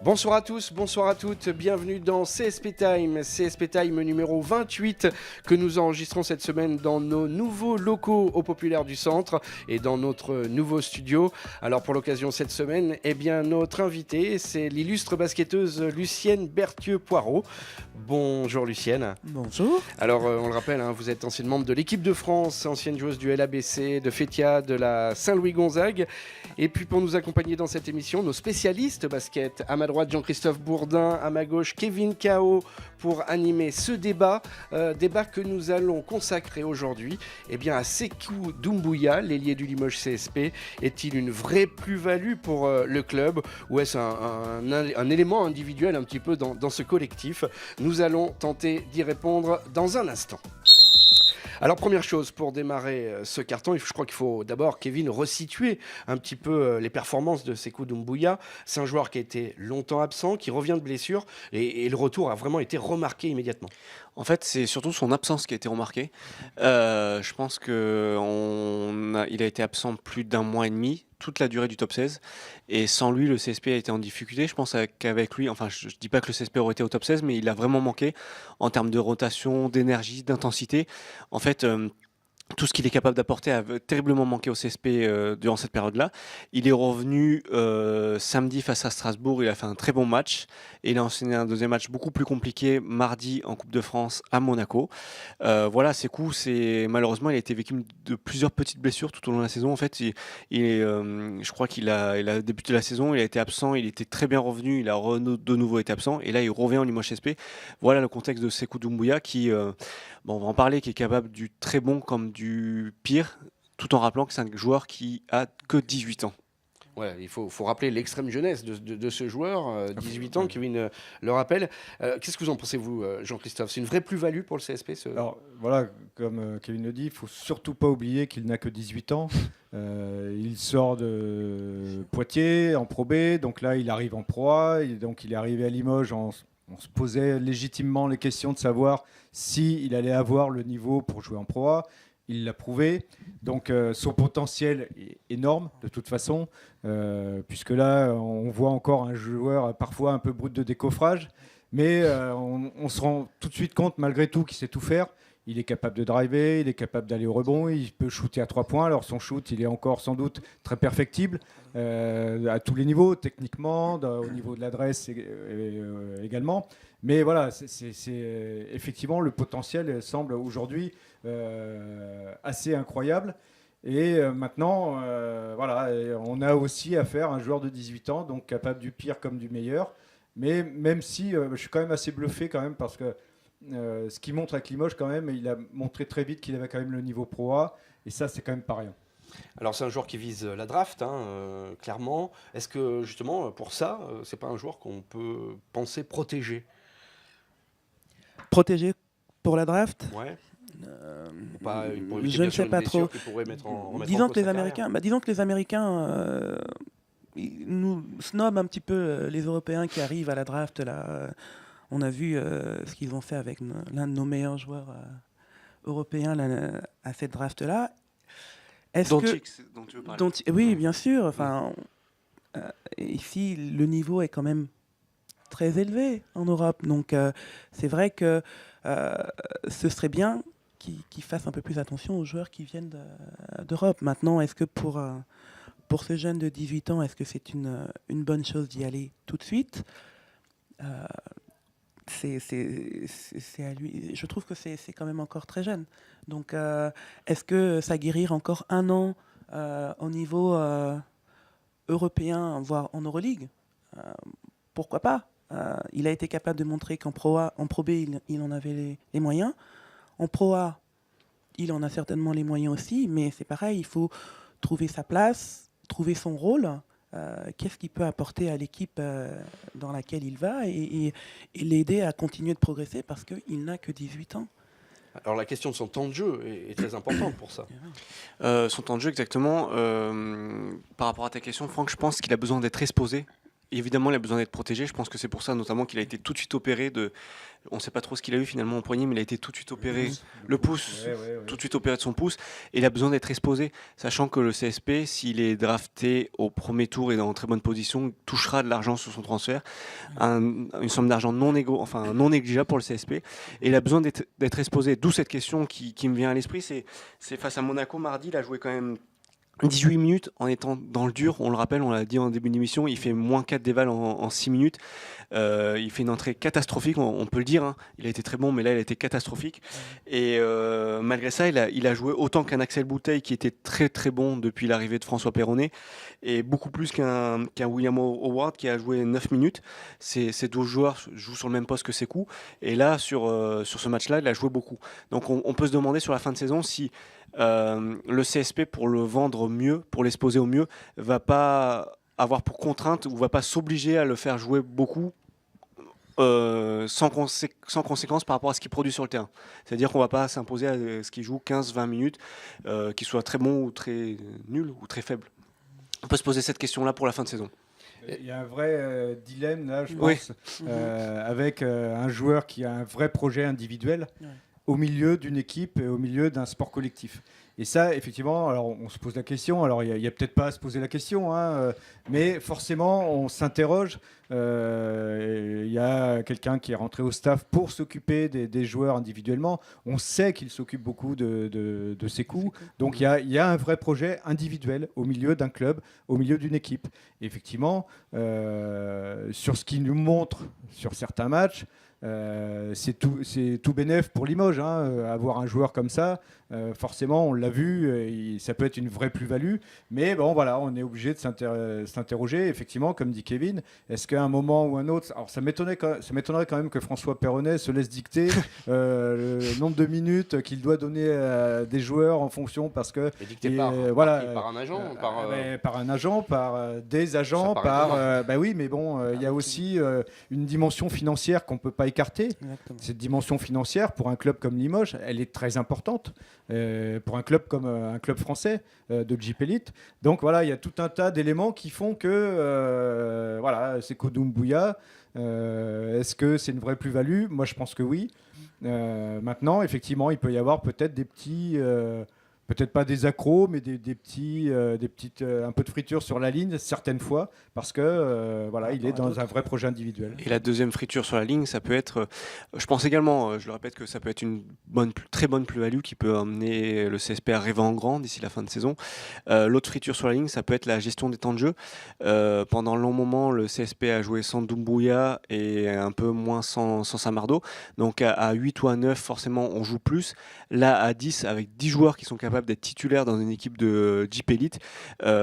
Bonsoir à tous, bonsoir à toutes, bienvenue dans CSP Time numéro 28 que nous enregistrons cette semaine dans nos nouveaux locaux au Populaire du Centre et dans notre nouveau studio. Alors pour l'occasion cette semaine, notre invitée c'est l'illustre basketteuse Lucienne Berthieu-Poirot. Bonjour Lucienne. Bonjour. Alors on le rappelle, vous êtes ancienne membre de l'équipe de France, ancienne joueuse du LABC, de FETIA, de la Saint-Louis-Gonzague. Et puis pour nous accompagner dans cette émission, nos spécialistes basket. À ma droite, Jean-Christophe Bourdin, à ma gauche, Kevin Cao pour animer ce débat. Débat que nous allons consacrer aujourd'hui à Sékou Doumbouya, l'ailier du Limoges CSP. Est-il une vraie plus-value pour le club ou est-ce un élément individuel un petit peu dans ce collectif? Nous allons tenter d'y répondre dans un instant. Alors première chose, pour démarrer ce carton, je crois qu'il faut d'abord, Kevin, resituer un petit peu les performances de Sékou Doumbouya. C'est un joueur qui a été longtemps absent, qui revient de blessure, et le retour a vraiment été remarqué immédiatement. En fait, c'est surtout son absence qui a été remarquée. Je pense qu'il a été absent plus d'un mois et demi, toute la durée du top 16. Et sans lui, le CSP a été en difficulté. Je pense qu'avec lui, enfin, je ne dis pas que le CSP aurait été au top 16, mais il a vraiment manqué en termes de rotation, d'énergie, d'intensité. En fait, tout ce qu'il est capable d'apporter a terriblement manqué au CSP durant cette période-là. Il est revenu samedi face à Strasbourg, il a fait un très bon match et il a enchaîné un deuxième match beaucoup plus compliqué mardi en Coupe de France à Monaco. Voilà, Sékou, malheureusement, il a été victime de plusieurs petites blessures tout au long de la saison. En fait, je crois qu'il a débuté la saison, il a été absent, il était très bien revenu, il a de nouveau été absent et là il revient au Limoges CSP. Voilà le contexte de Sékou Doumbouya qui... on va en parler, qui est capable du très bon comme du pire, tout en rappelant que c'est un joueur qui a que 18 ans. Ouais, il faut rappeler l'extrême jeunesse de ce joueur, 18 ans, Kevin le rappelle. Qu'est-ce que vous en pensez, vous, Jean-Christophe? C'est une vraie plus-value pour le CSP Alors voilà, comme Kevin le dit, il ne faut surtout pas oublier qu'il n'a que 18 ans. Il sort de Poitiers en Pro B, donc là il arrive en Pro A, donc il est arrivé à Limoges on se posait légitimement les questions de savoir s'il allait avoir le niveau pour jouer en Pro A. Il l'a prouvé. Donc son potentiel est énorme de toute façon, puisque là, on voit encore un joueur parfois un peu brut de décoffrage. Mais on se rend tout de suite compte, malgré tout, qu'il sait tout faire. Il est capable de driver, il est capable d'aller au rebond, il peut shooter à 3 points. Alors son shoot, il est encore sans doute très perfectible à tous les niveaux, techniquement, au niveau de l'adresse également. Mais voilà, c'est effectivement le potentiel semble aujourd'hui assez incroyable. Et maintenant, voilà, on a aussi affaire à un joueur de 18 ans, donc capable du pire comme du meilleur. Mais même si je suis quand même assez bluffé quand même parce que ce qu'il montre avec Limoges quand même, il a montré très vite qu'il avait quand même le niveau Pro A, et ça c'est quand même pas rien. Alors c'est un joueur qui vise la draft, clairement. Est-ce que justement pour ça, c'est pas un joueur qu'on peut penser protéger? Protéger pour la draft? Ouais. Je ne sais pas trop. Disons que les Américains ils nous snobent un petit peu les Européens qui arrivent à la draft là. On a vu ce qu'ils ont fait avec l'un de nos meilleurs joueurs européens à cette draft-là. Doncic, dont tu veux parler. Oui, bien sûr. Enfin, ici, le niveau est quand même très élevé en Europe. Donc, c'est vrai que ce serait bien qu'ils fassent un peu plus attention aux joueurs qui viennent d'Europe. Maintenant, est-ce que pour ce jeune de 18 ans, est-ce que c'est une bonne chose d'y aller tout de suite? C'est à lui. Je trouve que c'est quand même encore très jeune. Donc, est-ce que ça guérir encore un an au niveau européen, voire en Euroleague? Pourquoi pas? Il a été capable de montrer qu'en Pro A, en Pro B, il en avait les moyens. En Pro A, il en a certainement les moyens aussi, mais c'est pareil, il faut trouver sa place, trouver son rôle. Qu'est-ce qu'il peut apporter à l'équipe dans laquelle il va et l'aider à continuer de progresser parce qu'il n'a que 18 ans. Alors la question de son temps de jeu est très importante pour ça. Son temps de jeu, exactement. Par rapport à ta question, Franck, je pense qu'il a besoin d'être exposé évidemment, il a besoin d'être protégé. Je pense que c'est pour ça notamment qu'il a été tout de suite opéré on ne sait pas trop ce qu'il a eu finalement au poignet, mais il a été tout de suite opéré, le pouce, tout de suite opéré de son pouce, et il a besoin d'être exposé, sachant que le CSP, s'il est drafté au premier tour et dans très bonne position, touchera de l'argent sur son transfert, une somme d'argent non négligeable pour le CSP, et il a besoin d'être exposé. D'où cette question qui me vient à l'esprit, c'est face à Monaco mardi, il a joué quand même 18 minutes en étant dans le dur, on le rappelle, on l'a dit en début d'émission, il fait -4 d'éval en 6 minutes. Il fait une entrée catastrophique, on peut le dire. Hein. Il a été très bon, mais là, il a été catastrophique. Et malgré ça, il a joué autant qu'un Axel Bouteille qui était très très bon depuis l'arrivée de François Perronnet, et beaucoup plus qu'un William Howard qui a joué 9 minutes. Ces 12 joueurs jouent sur le même poste que Sékou. Et là, sur ce match-là, il a joué beaucoup. Donc on peut se demander sur la fin de saison si le CSP, pour le vendre mieux, pour l'exposer au mieux, va pas avoir pour contrainte ou va pas s'obliger à le faire jouer beaucoup sans conséquence par rapport à ce qu'il produit sur le terrain. C'est-à-dire qu'on va pas s'imposer à ce qu'il joue 15-20 minutes, qu'il soit très bon ou très nul ou très faible. On peut se poser cette question-là pour la fin de saison. Il y a un vrai dilemme là, je pense, avec un joueur qui a un vrai projet individuel au milieu d'une équipe et au milieu d'un sport collectif. Et ça, effectivement, alors on se pose la question. Alors il y a peut-être pas à se poser la question, hein, mais forcément on s'interroge. Il y a quelqu'un qui est rentré au staff pour s'occuper des joueurs individuellement. On sait qu'il s'occupe beaucoup de Sékou. Donc il y a un vrai projet individuel au milieu d'un club, au milieu d'une équipe. Et effectivement, sur ce qu'il nous montre sur certains matchs, c'est tout bénef pour Limoges, hein, avoir un joueur comme ça. Forcément, on l'a vu, ça peut être une vraie plus-value, mais bon, voilà, on est obligé de s'interroger. Effectivement, comme dit Kevin, est-ce qu'à un moment ou un autre, alors ça m'étonnerait quand même que François Perronnet se laisse dicter le nombre de minutes qu'il doit donner à des joueurs en fonction, parce que dicté par un agent, par un agent, par des agents, oui, mais bon, il y a aussi une dimension financière qu'on peut pas écarter. Exactement. Cette dimension financière, pour un club comme Limoges, elle est très importante. Pour un club comme un club français de JP Elite. Donc voilà, il y a tout un tas d'éléments qui font que Sékou Doumbouya, est-ce que c'est une vraie plus-value ? Moi, je pense que oui. Maintenant, effectivement, il peut y avoir peut-être des petits... peut-être pas des accros, mais des petites, un peu de friture sur la ligne, certaines fois, parce que il est dans un vrai projet individuel. Et la deuxième friture sur la ligne, ça peut être, je pense également, je le répète, que ça peut être une très bonne plus-value qui peut amener le CSP à rêver en grand d'ici la fin de saison. L'autre friture sur la ligne, ça peut être la gestion des temps de jeu. Pendant un long moment, le CSP a joué sans Doumbouya et un peu moins sans Samardo. Donc à 8 ou à 9, forcément, on joue plus. Là, à 10, avec 10 joueurs qui sont capables d'être titulaires dans une équipe de JP Elite,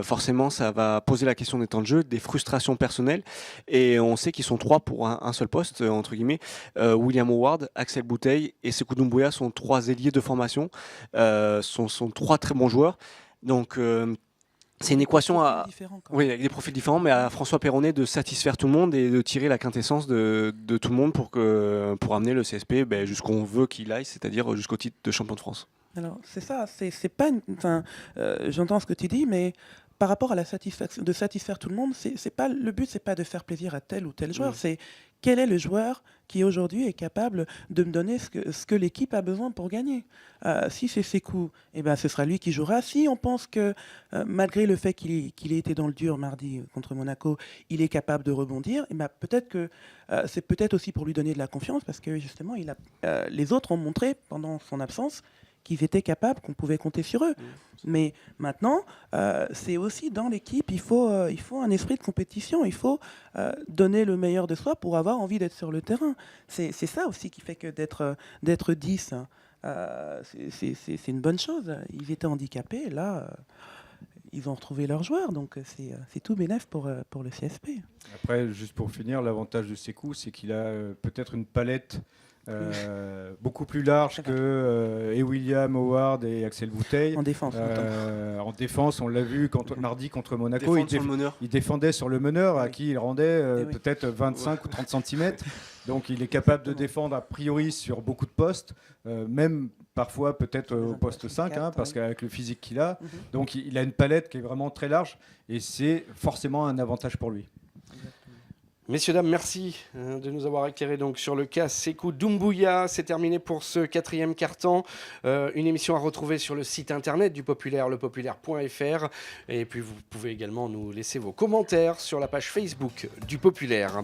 forcément ça va poser la question des temps de jeu, des frustrations personnelles, et on sait qu'ils sont 3 pour un seul poste, entre guillemets. William Howard, Axel Bouteille et Sékou Doumbouya sont 3 ailiers de formation, sont 3 très bons joueurs, donc c'est une équation avec des profils différents, mais à François Perronnet de satisfaire tout le monde et de tirer la quintessence de tout le monde pour amener le CSP jusqu'où on veut qu'il aille, c'est-à-dire jusqu'au titre de champion de France. Alors, c'est ça, c'est pas j'entends ce que tu dis, mais par rapport à la satisfaction, de satisfaire tout le monde, le but, c'est pas de faire plaisir à tel ou tel joueur, c'est quel est le joueur qui aujourd'hui est capable de me donner ce que l'équipe a besoin pour gagner. Si c'est Sékou, ce sera lui qui jouera. Si on pense que, malgré le fait qu'il ait été dans le dur mardi contre Monaco, il est capable de rebondir, peut-être que c'est peut-être aussi pour lui donner de la confiance, parce que justement, les autres ont montré pendant son absence qu'ils étaient capables, qu'on pouvait compter sur eux. Mais maintenant, c'est aussi dans l'équipe, il faut un esprit de compétition, il faut donner le meilleur de soi pour avoir envie d'être sur le terrain. C'est ça aussi qui fait que d'être 10, c'est une bonne chose. Ils étaient handicapés, là, ils ont retrouvé leurs joueurs, donc c'est tout bénef pour le CSP. Après, juste pour finir, l'avantage de Sékou, c'est qu'il a peut-être une palette beaucoup plus large que William Howard et Axel Bouteille. En défense. En défense, on l'a vu mardi contre Monaco. Il défendait sur le meneur à qui il rendait peut-être 25 ou 30 cm. Donc il est capable de défendre a priori sur beaucoup de postes, même parfois peut-être au poste 5, parce qu'avec le physique qu'il a. Donc il a une palette qui est vraiment très large et c'est forcément un avantage pour lui. Messieurs, dames, merci de nous avoir éclairé donc sur le cas Sékou Doumbouya. C'est terminé pour ce 4e quart-temps. Une émission à retrouver sur le site internet du Populaire, lepopulaire.fr. Et puis vous pouvez également nous laisser vos commentaires sur la page Facebook du Populaire.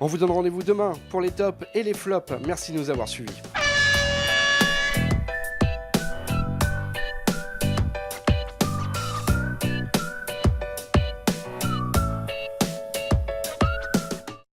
On vous donne rendez-vous demain pour les tops et les flops. Merci de nous avoir suivis.